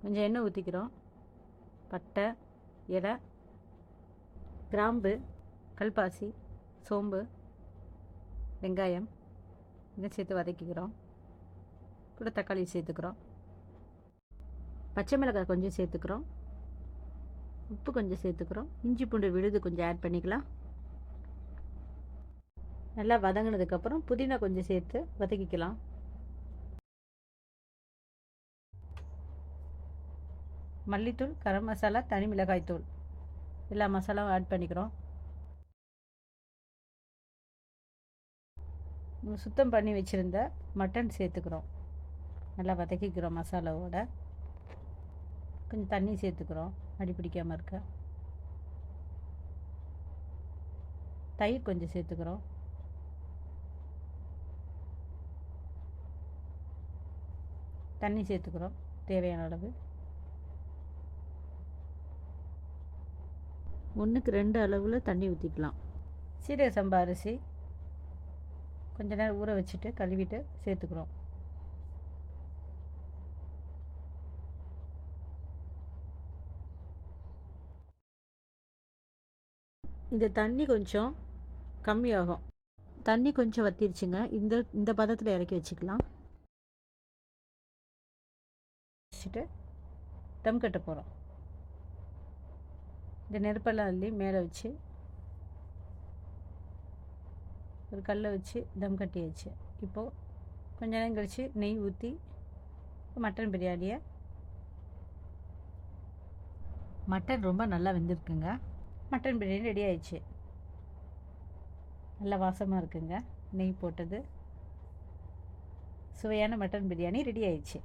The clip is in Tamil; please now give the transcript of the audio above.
கொஞ்சம் எண்ணெய் ஊற்றிக்கிறோம். பட்டை, இலை, கிராம்பு, கல்பாசி, சோம்பு, வெங்காயம் இதை சேர்த்து வதக்கிக்கிறோம். கூட தக்காளி சேர்த்துக்கிறோம். பச்சை மிளகாய் கொஞ்சம் சேர்த்துக்கிறோம். உப்பு கொஞ்சம் சேர்த்துக்கிறோம். இஞ்சி பூண்டு விழுது கொஞ்சம் ஆட் பண்ணிக்கலாம். நல்லா வதங்கினதுக்கப்புறம் புதினா கொஞ்சம் சேர்த்து வதக்கிக்கலாம். மல்லித்தூள், கரம் மசாலா, தனி மிளகாய் தூள் எல்லா மசாலாவும் ஆட் பண்ணிக்கிறோம். சுத்தம் பண்ணி வச்சுருந்த மட்டன் சேர்த்துக்கிறோம். நல்லா வதக்கிக்கிறோம். மசாலாவோட கொஞ்சம் தண்ணி சேர்த்துக்கிறோம் அடி பிடிக்காமல் இருக்க. தயிர் கொஞ்சம் சேர்த்துக்கிறோம். தண்ணி சேர்த்துக்கிறோம் தேவையான அளவு. 1க்கு 2 அளவில் தண்ணி ஊற்றிக்கலாம். சீரக சம்பா அரிசி கொஞ்ச நேரம் ஊற வச்சுட்டு கழுவிட்டு சேர்த்துக்கிறோம். இந்த தண்ணி கொஞ்சம் கம்மியாகும். தண்ணி கொஞ்சம் வத்திருச்சுங்க. இந்த பதத்தில் இறக்கி வச்சுக்கலாம். வச்சுட்டு தம் கட்ட போகிறோம். இந்த நெருப்பெல்லாம் அள்ளி மேலே வச்சு ஒரு கல்லை வச்சு தம் கட்டியாச்சு. இப்போது கொஞ்ச நேரம் கழித்து நெய் ஊற்றி மட்டன் பிரியாணியை மட்டன் ரொம்ப நல்லா வெந்திருக்குங்க. மட்டன் பிரியாணி ரெடி ஆயிடுச்சு. நல்ல வாசமாக இருக்குங்க. நெய் போட்டது சுவையான மட்டன் பிரியாணி ரெடி ஆயிடுச்சு.